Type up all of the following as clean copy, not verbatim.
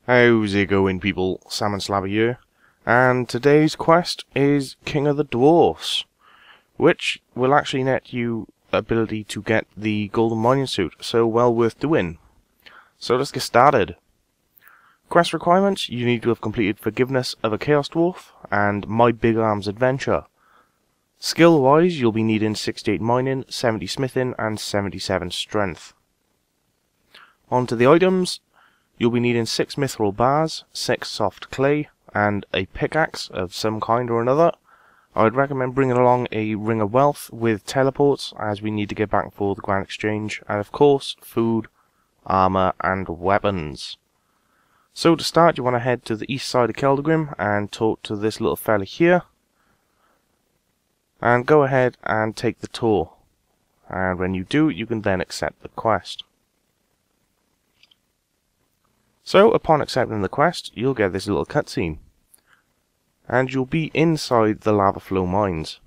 How's it going, people? Salmon Slabber here, and today's quest is King of the Dwarves, which will actually net you ability to get the golden mining suit, so well worth doing. So let's get started. Quest requirements: you need to have completed Forgiveness of a Chaos Dwarf and My Big Arms Adventure. Skill wise, you'll be needing 68 mining, 70 smithing and 77 strength. On to the items. You'll be needing 6 mithril bars, 6 soft clay, and a pickaxe of some kind or another. I would recommend bringing along a Ring of Wealth with teleports, as we need to get back for the Grand Exchange, and of course, food, armour, and weapons. So to start, you want to head to the east side of Keldagrim and talk to this little fella here. And go ahead and take the tour. And when you do, you can then accept the quest. So, upon accepting the quest, you'll get this little cutscene. And you'll be inside the lava flow mines.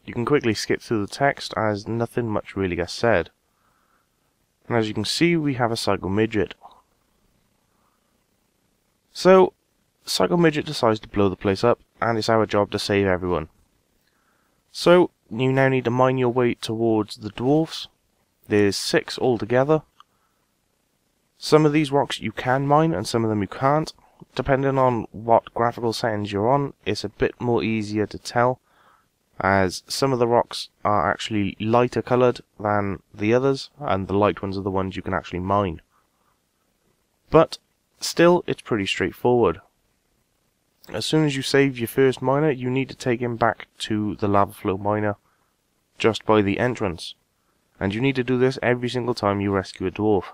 You can quickly skip through the text, as nothing much really gets said. And as you can see, we have a Psycho Midget. So, Psycho Midget decides to blow the place up, and it's our job to save everyone. So, you now need to mine your way towards the Dwarves. There's 6 altogether. Some of these rocks you can mine and some of them you can't. Depending on what graphical settings you're on, it's a bit more easier to tell, as some of the rocks are actually lighter coloured than the others, and the light ones are the ones you can actually mine. But still, it's pretty straightforward. As soon as you save your first miner, you need to take him back to the lava flow miner just by the entrance, and you need to do this every single time you rescue a dwarf.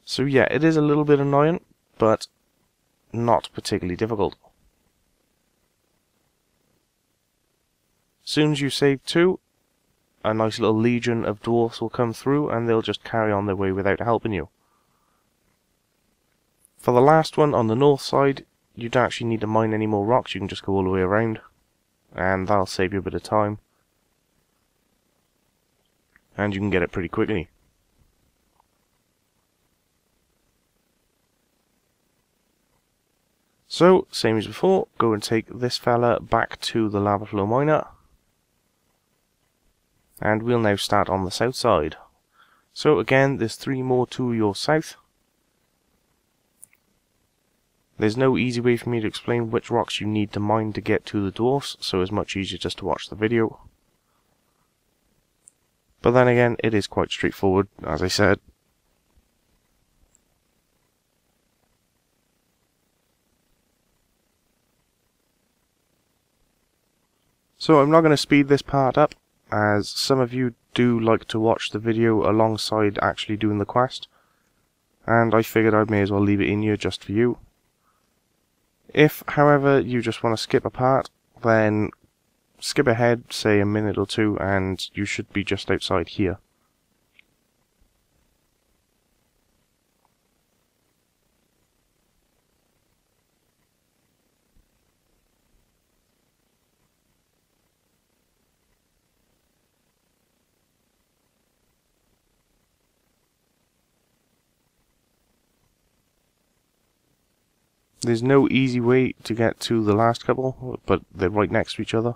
So yeah, it is a little bit annoying, but not particularly difficult. As soon as you save 2, a nice little legion of dwarfs will come through and they'll just carry on their way without helping you. For the last one on the north side, you don't actually need to mine any more rocks, you can just go all the way around, and that'll save you a bit of time. And you can get it pretty quickly. So, same as before, go and take this fella back to the lava flow miner. And we'll now start on the south side. So again, there's 3 more to your south. There's no easy way for me to explain which rocks you need to mine to get to the dwarfs, so it's much easier just to watch the video. But then again, it is quite straightforward, as I said. So I'm not going to speed this part up, as some of you do like to watch the video alongside actually doing the quest, and I figured I may as well leave it in here just for you. If, however, you just want to skip a part, then skip ahead, say a minute or 2, and you should be just outside here. There's no easy way to get to the last couple, but they're right next to each other.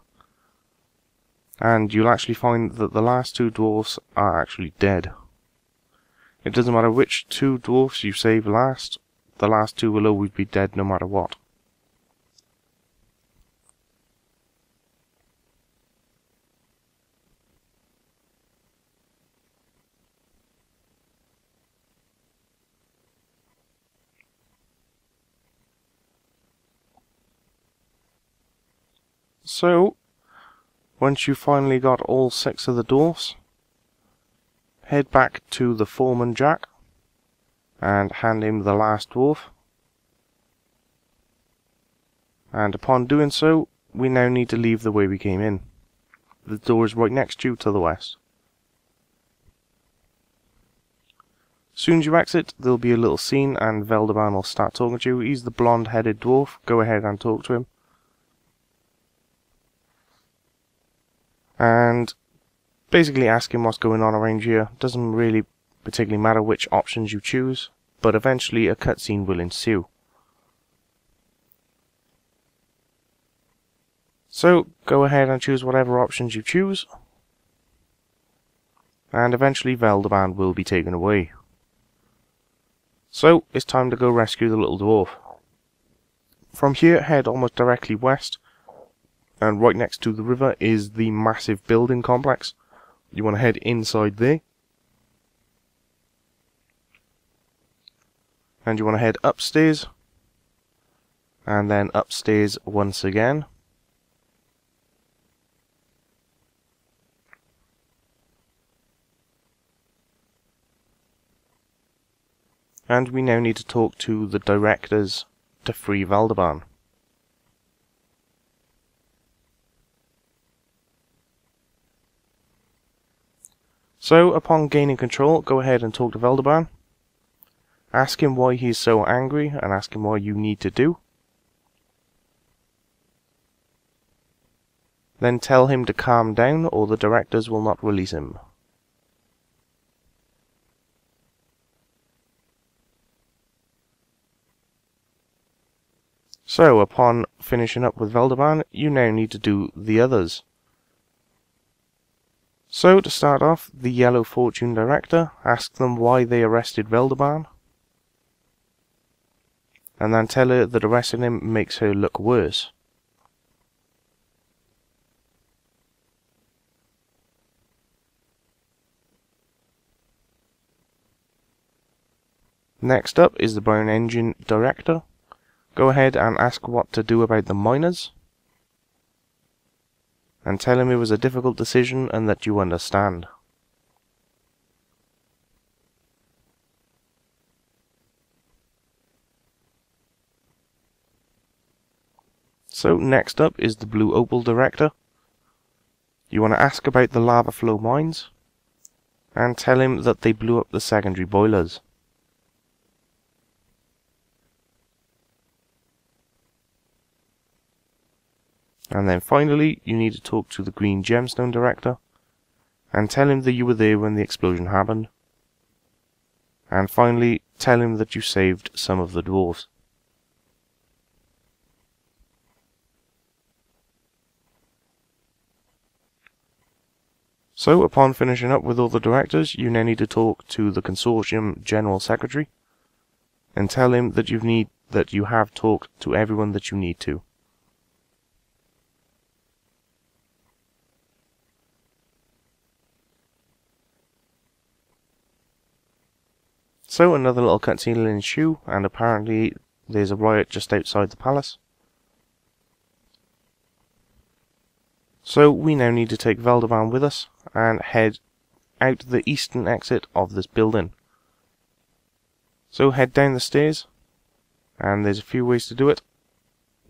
And you'll actually find that the last 2 dwarfs are actually dead. It doesn't matter which 2 dwarfs you save last, the last 2 will always be dead no matter what. So, once you finally got all 6 of the dwarfs, head back to the Foreman Jack and hand him the last dwarf. And upon doing so, we now need to leave the way we came in. The door is right next to you to the west. As soon as you exit, there'll be a little scene and Veldeban will start talking to you. He's the blonde-headed dwarf. Go ahead and talk to him. And basically ask him what's going on around here. Doesn't really particularly matter which options you choose. but eventually a cutscene will ensue. So go ahead and choose whatever options you choose, and eventually Veldaban will be taken away. So it's time to go rescue the little dwarf. From here, head almost directly west, and right next to the river is the massive building complex. You want to head inside there, and you want to head upstairs, and then upstairs once again. And we now need to talk to the directors to free Veldaban. So, upon gaining control, go ahead and talk to Veldaban. Ask him why he's so angry, and ask him what you need to do. Then tell him to calm down, or the directors will not release him. So, upon finishing up with Veldaban, you now need to do the others. So, to start off, the Yellow Fortune Director, ask them why they arrested Veldaban, and then tell her that arresting him makes her look worse. Next up is the Brown Engine Director. Go ahead and ask what to do about the miners, and tell him it was a difficult decision and that you understand. So next up is the Blue Opal Director. You want to ask about the lava flow mines, and tell him that they blew up the secondary boilers. And then finally, you need to talk to the Green Gemstone Director, and tell him that you were there when the explosion happened. And finally, tell him that you saved some of the dwarves. So, upon finishing up with all the directors, you now need to talk to the Consortium General Secretary, and tell him that you have talked to everyone that you need to. So another little cutscene will ensue, and apparently there's a riot just outside the palace. So we now need to take Veldaban with us and head out the eastern exit of this building. So head down the stairs, and there's a few ways to do it,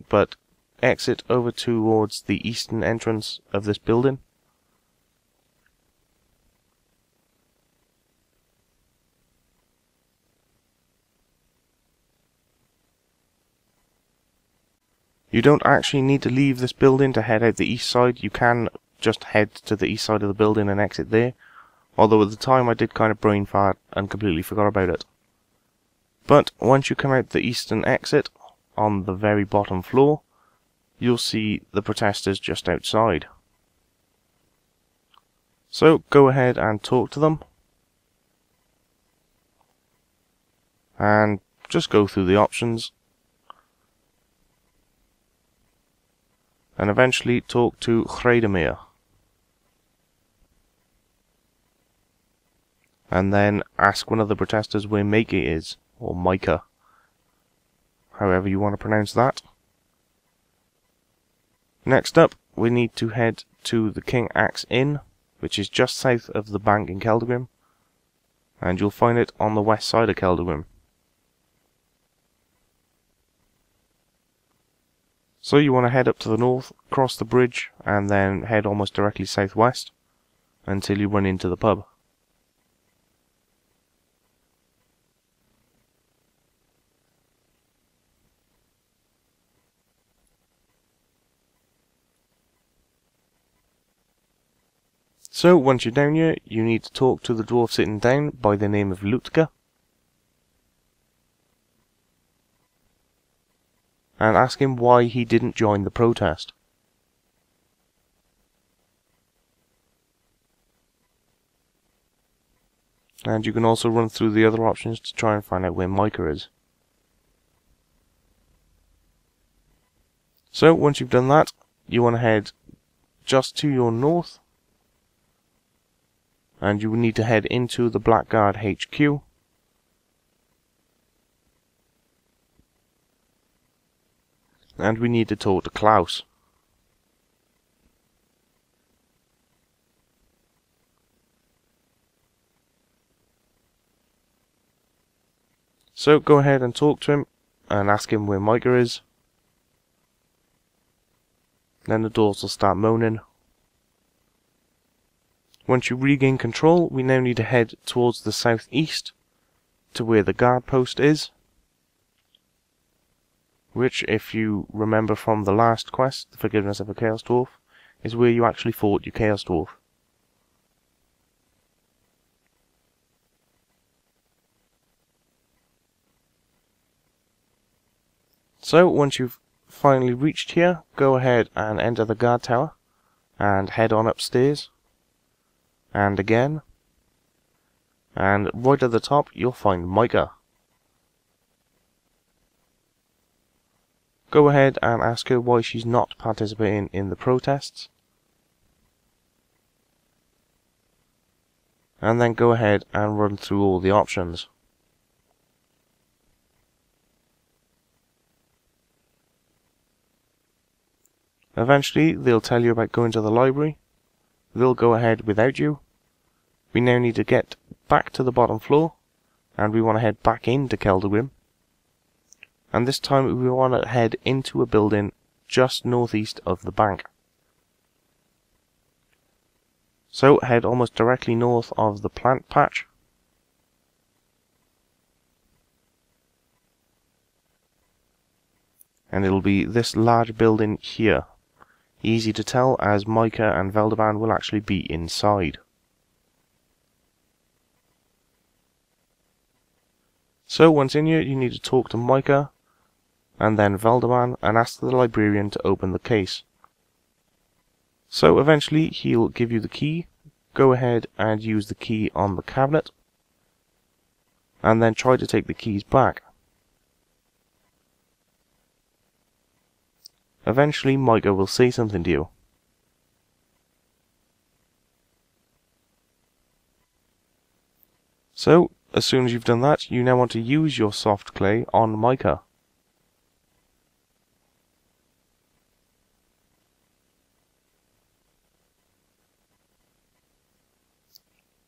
but exit over towards the eastern entrance of this building. You don't actually need to leave this building to head out the east side. You can just head to the east side of the building and exit there. Although at the time I did kind of brain fart and completely forgot about it. But once you come out the eastern exit, on the very bottom floor, you'll see the protesters just outside. So go ahead and talk to them. And just go through the options. And eventually talk to Hredemir. And then ask one of the protesters where Mika is, or Micah, however you want to pronounce that. Next up, we need to head to the King Axe Inn, which is just south of the bank in Keldagrim, and you'll find it on the west side of Keldagrim. So you want to head up to the north, cross the bridge, and then head almost directly southwest until you run into the pub. So once you're down here, you need to talk to the dwarf sitting down by the name of Lutka. and ask him why he didn't join the protest. And you can also run through the other options to try and find out where Micah is. So once you've done that, you want to head just to your north, and you will need to head into the Blackguard HQ. And we need to talk to Klaus. So go ahead and talk to him and ask him where Micah is. Then the doors will start moaning. Once you regain control, we now need to head towards the southeast to where the guard post is, which, if you remember from the last quest, the Forgiveness of a Chaos Dwarf, is where you actually fought your Chaos Dwarf. So once you've finally reached here, go ahead and enter the guard tower and head on upstairs. And again, and right at the top you'll find Micah. Go ahead and ask her why she's not participating in the protests, and then go ahead and run through all the options. Eventually they'll tell you about going to the library. They'll go ahead without you. We now need to get back to the bottom floor, and we want to head back into Keldagrim. And this time we want to head into a building just northeast of the bank. So head almost directly north of the plant patch. And it'll be this large building here. Easy to tell, as Micah and Veldeban will actually be inside. So once in here, you need to talk to Micah and then Veldeban and ask the librarian to open the case. So eventually he'll give you the key. Go ahead and use the key on the cabinet, and then try to take the keys back. Eventually Micah will say something to you. So, as soon as you've done that, you now want to use your soft clay on Micah.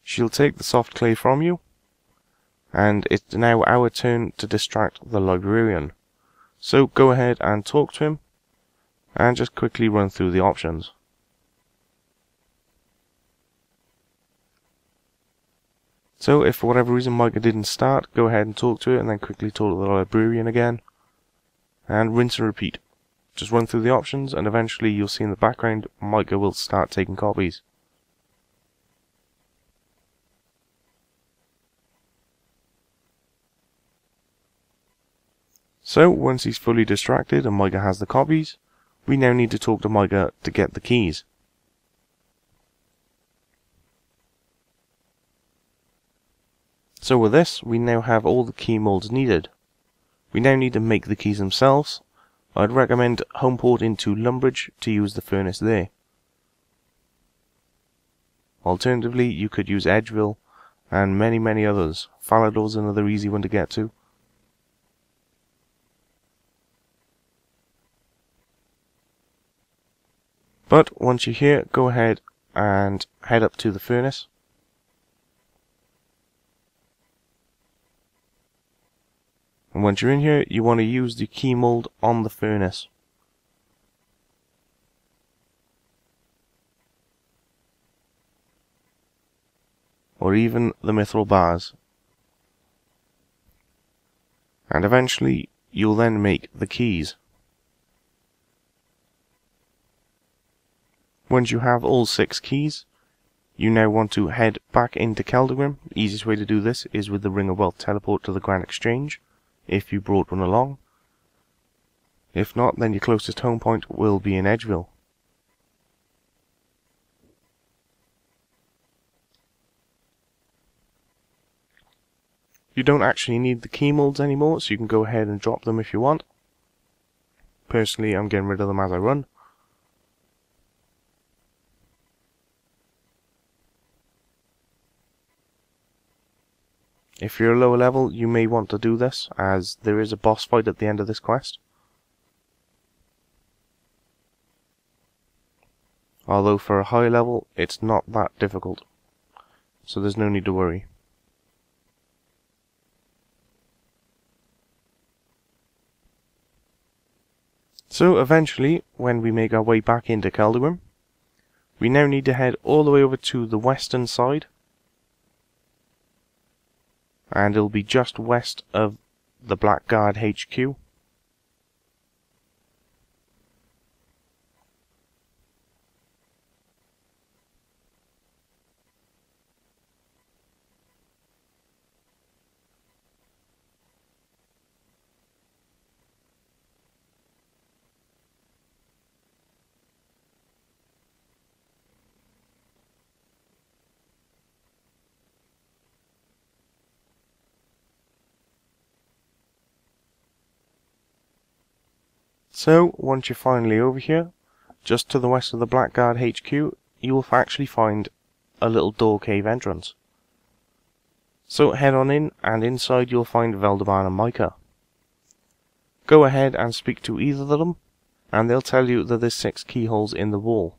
She'll take the soft clay from you, and it's now our turn to distract the librarian. So go ahead and talk to him, and just quickly run through the options. So if for whatever reason Micah didn't start, go ahead and talk to it, and then quickly talk to the librarian again, and rinse and repeat. Just run through the options, and eventually you'll see in the background Micah will start taking copies. So once he's fully distracted and Micah has the copies, we now need to talk to Micah to get the keys. So with this, we now have all the key molds needed. We now need to make the keys themselves. I'd recommend homeport into Lumbridge to use the furnace there. Alternatively, you could use Edgeville and many others. Falador's another easy one to get to. But once you're here, go ahead and head up to the furnace. And once you're in here, you want to use the key mold on the furnace. Or even the mithril bars. And eventually, you'll then make the keys. Once you have all 6 keys, you now want to head back into Keldagrim. The easiest way to do this is with the Ring of Wealth teleport to the Grand Exchange, if you brought one along. If not, then your closest home point will be in Edgeville. You don't actually need the key molds anymore, so you can go ahead and drop them if you want. Personally, I'm getting rid of them as I run. If you're a lower level, you may want to do this, as there is a boss fight at the end of this quest. Although for a high level, it's not that difficult, so there's no need to worry. So eventually, when we make our way back into Keldagrim, we now need to head all the way over to the western side, and it'll be just west of the Blackguard HQ. So, once you're finally over here, just to the west of the Blackguard HQ, you will actually find a little door cave entrance. So head on in, and inside you'll find Veldaban and Micah. Go ahead and speak to either of them, and they'll tell you that there's 6 keyholes in the wall.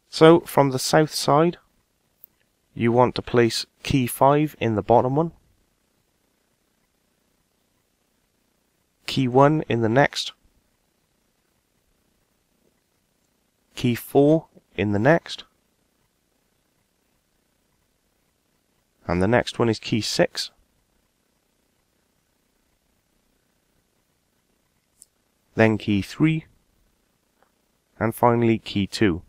So, from the south side, you want to place key 5 in the bottom one, key 1 in the next, key 4 in the next, and the next one is key 6, then key 3, and finally key 2.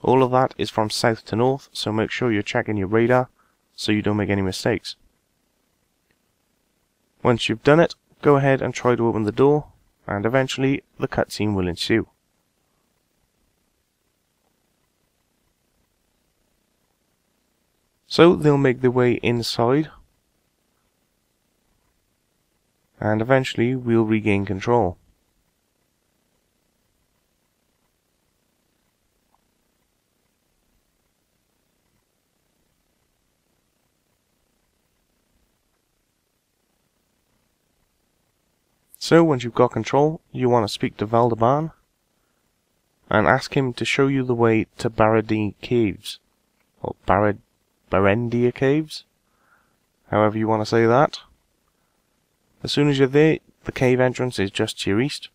All of that is from south to north, so make sure you're checking your radar so you don't make any mistakes. Once you've done it, go ahead and try to open the door, and eventually the cutscene will ensue. So they'll make their way inside, and eventually we'll regain control. So once you've got control, you want to speak to Veldaban and ask him to show you the way to Barendia Caves, or Barendia Caves, however you want to say that. As soon as you're there, the cave entrance is just to your east.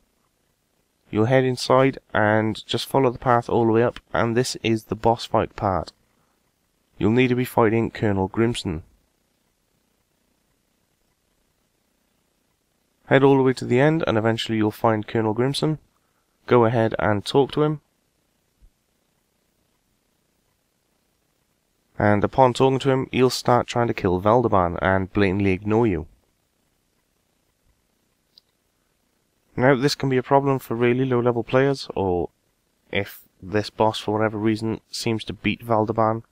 You'll head inside and just follow the path all the way up, and this is the boss fight part. You'll need to be fighting Colonel Grimson. Head all the way to the end and eventually you'll find Colonel Grimson. Go ahead and talk to him. And upon talking to him, he'll start trying to kill Veldaban and blatantly ignore you. Now, this can be a problem for really low level players, or if this boss for whatever reason seems to beat Veldaban,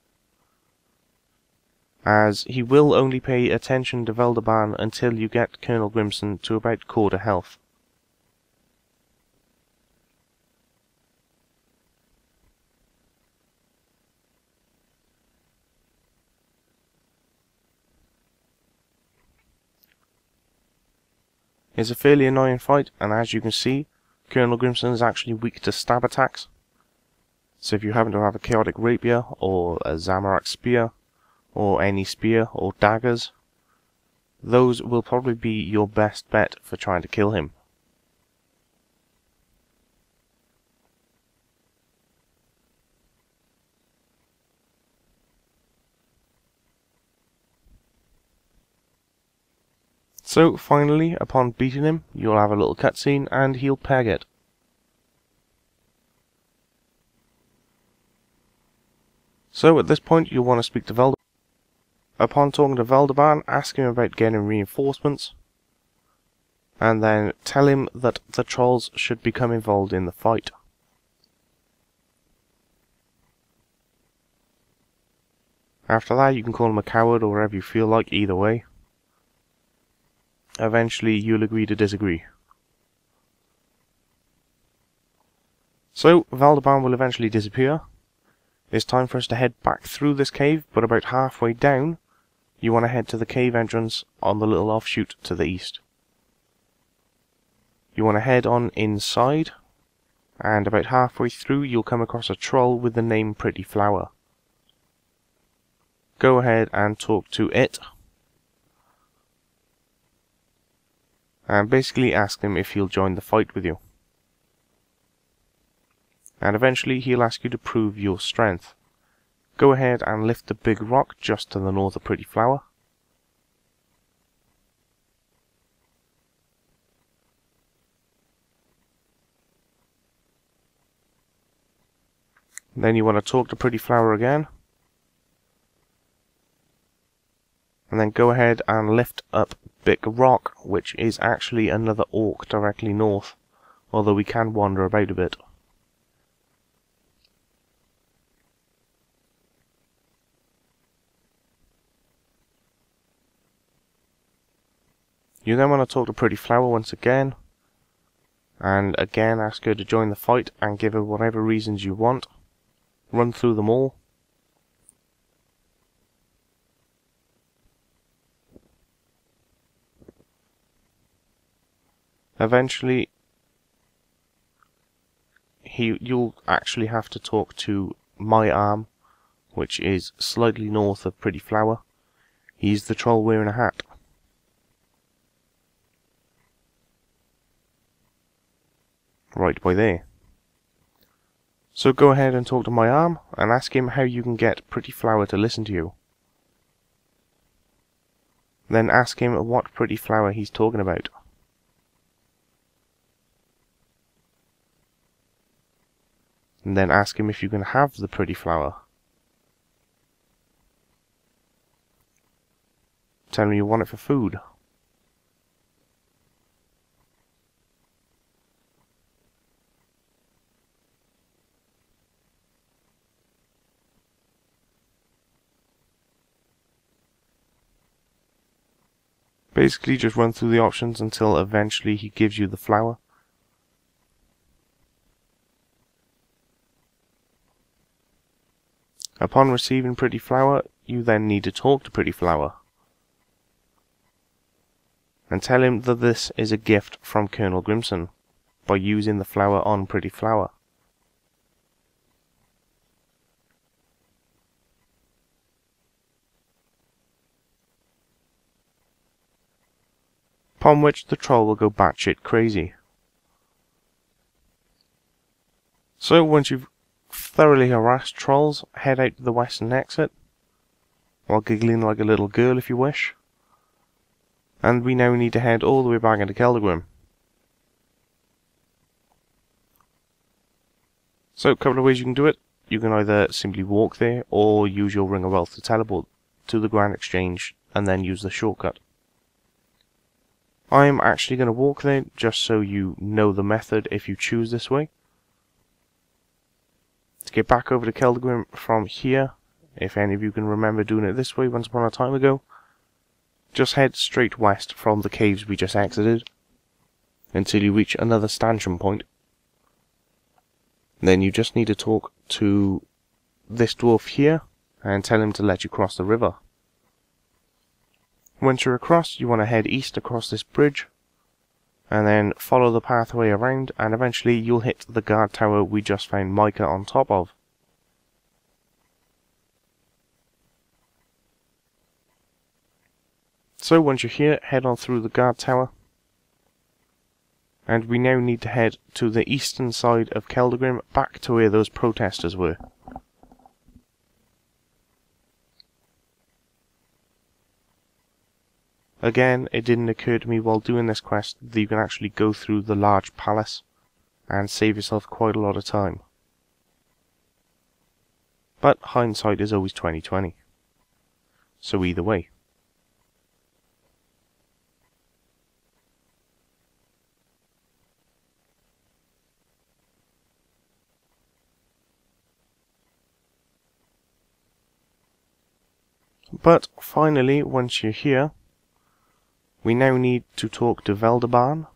as he will only pay attention to Veldaban until you get Colonel Grimson to about quarter health. It's a fairly annoying fight, and as you can see, Colonel Grimson is actually weak to stab attacks. So if you happen to have a Chaotic Rapier, or a Zamorak Spear, or any spear or daggers, those will probably be your best bet for trying to kill him. So finally, upon beating him, you'll have a little cutscene and he'll peg it. So at this point you'll want to speak to Veldaban. Upon talking to Veldaban, ask him about getting reinforcements. and then tell him that the trolls should become involved in the fight. After that, you can call him a coward or whatever you feel like, either way. Eventually, you'll agree to disagree. So, Valdeban will eventually disappear. It's time for us to head back through this cave, but about halfway down, you want to head to the cave entrance on the little offshoot to the east. You want to head on inside, and about halfway through you'll come across a troll with the name Pretty Flower. Go ahead and talk to it, and basically ask him if he'll join the fight with you. And eventually he'll ask you to prove your strength. Go ahead and lift the big rock just to the north of Pretty Flower. Then you want to talk to Pretty Flower again. And then go ahead and lift up Big Rock, which is actually another orc directly north, although we can wander about a bit. You then want to talk to Pretty Flower once again, and again ask her to join the fight and give her whatever reasons you want. Run through them all. Eventually, you'll actually have to talk to My Arm, which is slightly north of Pretty Flower. He's the troll wearing a hat. Right by there. So go ahead and talk to My Arm and ask him how you can get Pretty Flower to listen to you. Then ask him what Pretty Flower he's talking about. And then ask him if you can have the Pretty Flower. Tell him you want it for food. Basically just run through the options until eventually he gives you the flower. Upon receiving Pretty Flower, you then need to talk to Pretty Flower. And tell him that this is a gift from Colonel Grimson, by using the flower on Pretty Flower. Upon which the troll will go batshit crazy. So once you've thoroughly harassed trolls, head out to the western exit, while giggling like a little girl if you wish. And we now need to head all the way back into Keldagrim. So a couple of ways you can do it. You can either simply walk there, or use your Ring of Wealth to teleport to the Grand Exchange, and then use the shortcut. I'm actually going to walk there, just so you know the method if you choose this way. To get back over to Keldagrim from here, if any of you can remember doing it this way once upon a time ago, just head straight west from the caves we just exited, until you reach another stanchion point. Then you just need to talk to this dwarf here, and tell him to let you cross the river. Once you're across, you want to head east across this bridge, and then follow the pathway around, and eventually you'll hit the guard tower we just found Micah on top of. So once you're here, head on through the guard tower, and we now need to head to the eastern side of Keldagrim, back to where those protesters were. Again, it didn't occur to me while doing this quest that you can actually go through the large palace and save yourself quite a lot of time. But hindsight is always 20/20. So either way. But finally, once you're here, we now need to talk to Veldeban.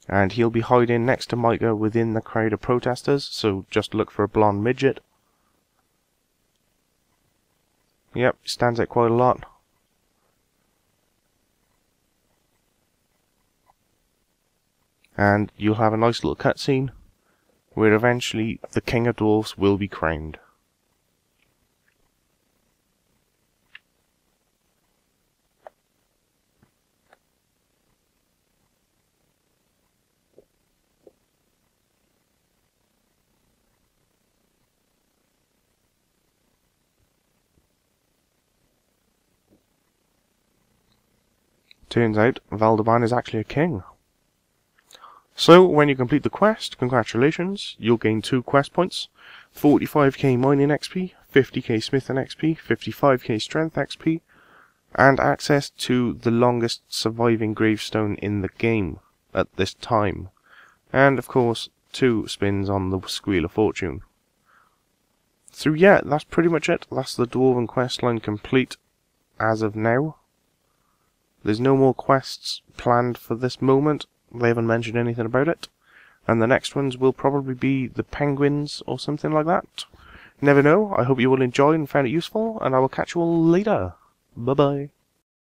And he'll be hiding next to Micah within the crowd of protesters, so just look for a blonde midget. Yep, stands out quite a lot. And you'll have a nice little cutscene where eventually the King of Dwarves will be crowned. Turns out Veldeban is actually a king. So, when you complete the quest, congratulations, you'll gain 2 quest points, 45k mining XP, 50k smithing XP, 55k strength XP, and access to the longest surviving gravestone in the game at this time. And, of course, 2 spins on the Wheel of Fortune. So yeah, that's pretty much it. That's the Dwarven questline complete as of now. There's no more quests planned for this moment. They haven't mentioned anything about it. And the next ones will probably be the penguins or something like that. Never know. I hope you all enjoyed and found it useful, and I will catch you all later. Bye bye.